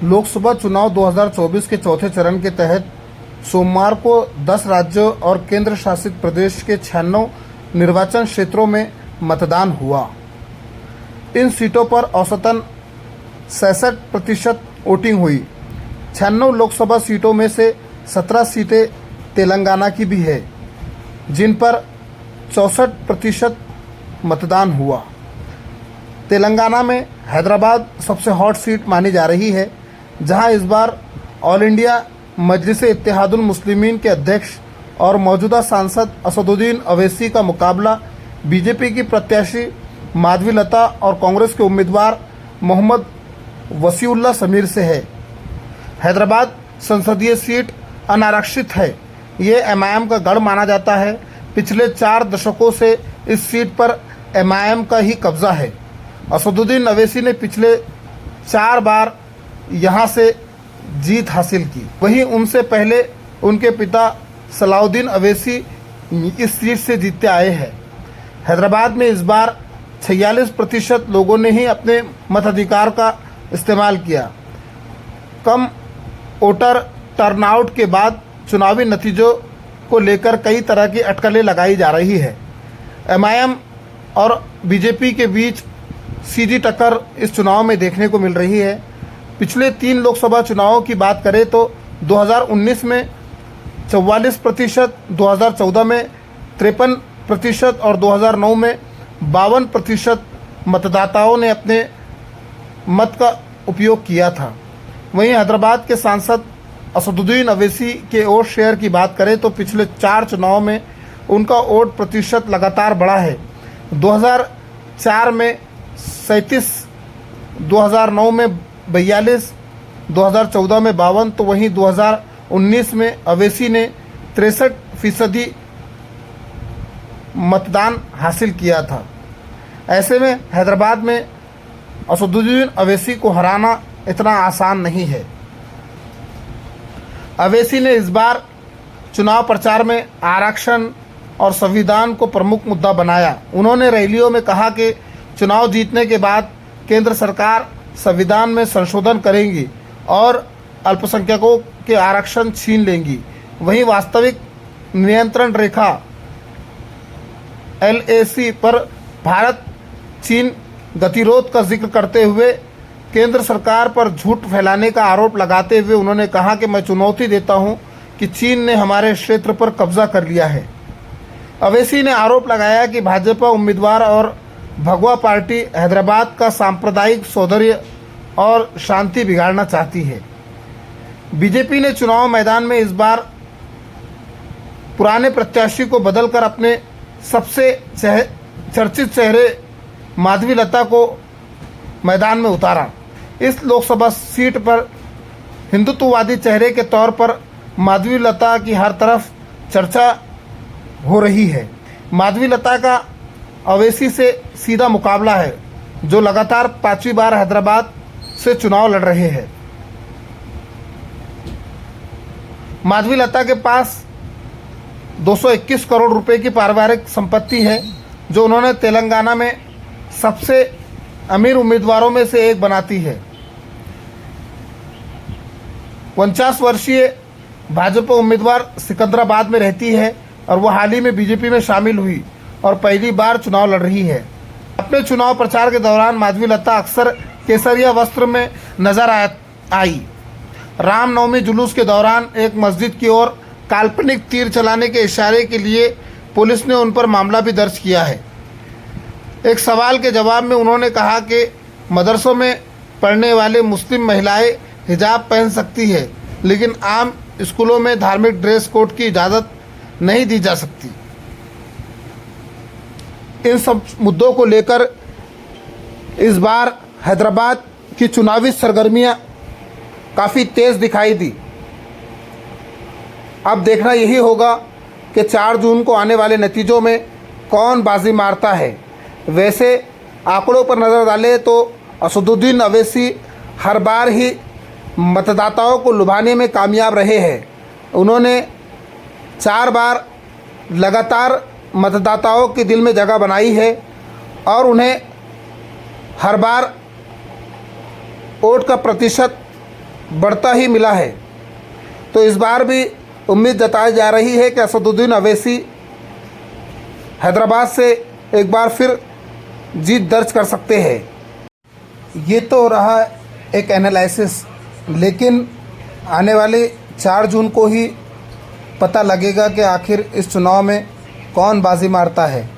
लोकसभा चुनाव 2024 के चौथे चरण के तहत सोमवार को 10 राज्यों और केंद्र शासित प्रदेश के 96 निर्वाचन क्षेत्रों में मतदान हुआ। इन सीटों पर औसतन 66% वोटिंग हुई। 96 लोकसभा सीटों में से 17 सीटें तेलंगाना की भी है, जिन पर 64% मतदान हुआ। तेलंगाना में हैदराबाद सबसे हॉट सीट मानी जा रही है, जहां इस बार ऑल इंडिया मजलिस इत्तेहादुल मुस्लिमीन के अध्यक्ष और मौजूदा सांसद असदुद्दीन अवैसी का मुकाबला बीजेपी की प्रत्याशी माधवी लता और कांग्रेस के उम्मीदवार मोहम्मद वसीउल्लाह समीर से है। हैदराबाद संसदीय सीट अनारक्षित है। ये एमआईएम का गढ़ माना जाता है। पिछले 4 दशकों से इस सीट पर एमआईएम का ही कब्जा है। असदुद्दीन अवैसी ने पिछले 4 बार यहां से जीत हासिल की। वहीं उनसे पहले उनके पिता सलाउद्दीन अवैसी इस सीट से जीतते आए हैं। हैदराबाद में इस बार 46% लोगों ने ही अपने मताधिकार का इस्तेमाल किया। कम वोटर टर्नआउट के बाद चुनावी नतीजों को लेकर कई तरह की अटकलें लगाई जा रही है। एमआईएम और बीजेपी के बीच सीधी टक्कर इस चुनाव में देखने को मिल रही है। पिछले 3 लोकसभा चुनावों की बात करें तो 2019 में 44%, 2014 में 53% और 2009 में 52% मतदाताओं ने अपने मत का उपयोग किया था। वहीं हैदराबाद के सांसद असदुद्दीन अवैसी के वोट शेयर की बात करें तो पिछले 4 चुनाव में उनका वोट प्रतिशत लगातार बढ़ा है। 2004 में 37, 2009 में 42, 2014 में 52, तो वहीं 2019 में अवैसी ने 63% मतदान हासिल किया था। ऐसे में हैदराबाद में असदुद्दीन अवैसी को हराना इतना आसान नहीं है। अवैसी ने इस बार चुनाव प्रचार में आरक्षण और संविधान को प्रमुख मुद्दा बनाया। उन्होंने रैलियों में कहा कि चुनाव जीतने के बाद केंद्र सरकार संविधान में संशोधन करेंगी और अल्पसंख्यकों के आरक्षण छीन लेंगी। वहीं वास्तविक नियंत्रण रेखा LAC पर भारत चीन गतिरोध का जिक्र करते हुए केंद्र सरकार पर झूठ फैलाने का आरोप लगाते हुए उन्होंने कहा कि मैं चुनौती देता हूं कि चीन ने हमारे क्षेत्र पर कब्जा कर लिया है। अवैसी ने आरोप लगाया कि भाजपा उम्मीदवार और भगवा पार्टी हैदराबाद का सांप्रदायिक सौंदर्य और शांति बिगाड़ना चाहती है। बीजेपी ने चुनाव मैदान में इस बार पुराने प्रत्याशी को बदलकर अपने सबसे चर्चित चेहरे माधवी लता को मैदान में उतारा। इस लोकसभा सीट पर हिंदुत्ववादी चेहरे के तौर पर माधवी लता की हर तरफ चर्चा हो रही है। माधवी लता का अवैसी से सीधा मुकाबला है, जो लगातार 5वीं बार हैदराबाद से चुनाव लड़ रहे हैं। माधवी लता के पास 221 करोड़ रुपए की पारिवारिक संपत्ति है, जो उन्होंने तेलंगाना में सबसे अमीर उम्मीदवारों में से एक बनाती है। 49 वर्षीय भाजपा उम्मीदवार सिकंदराबाद में रहती है और वो हाल ही में बीजेपी में शामिल हुई और पहली बार चुनाव लड़ रही है। अपने चुनाव प्रचार के दौरान माधवी लता अक्सर केसरिया वस्त्र में नजर आई। रामनवमी जुलूस के दौरान एक मस्जिद की ओर काल्पनिक तीर चलाने के इशारे के लिए पुलिस ने उन पर मामला भी दर्ज किया है। एक सवाल के जवाब में उन्होंने कहा कि मदरसों में पढ़ने वाले मुस्लिम महिलाएं हिजाब पहन सकती है, लेकिन आम स्कूलों में धार्मिक ड्रेस कोड की इजाज़त नहीं दी जा सकती। इन सब मुद्दों को लेकर इस बार हैदराबाद की चुनावी सरगर्मियां काफ़ी तेज़ दिखाई दी। अब देखना यही होगा कि 4 जून को आने वाले नतीजों में कौन बाजी मारता है। वैसे आंकड़ों पर नज़र डालें तो असदुद्दीन अवैसी हर बार ही मतदाताओं को लुभाने में कामयाब रहे हैं। उन्होंने 4 बार लगातार मतदाताओं के दिल में जगह बनाई है और उन्हें हर बार वोट का प्रतिशत बढ़ता ही मिला है। तो इस बार भी उम्मीद जताई जा रही है कि असदुद्दीन अवैसी हैदराबाद से एक बार फिर जीत दर्ज कर सकते हैं। ये तो रहा एक एनालिसिस, लेकिन आने वाले 4 जून को ही पता लगेगा कि आखिर इस चुनाव में कौन बाजी मारता है।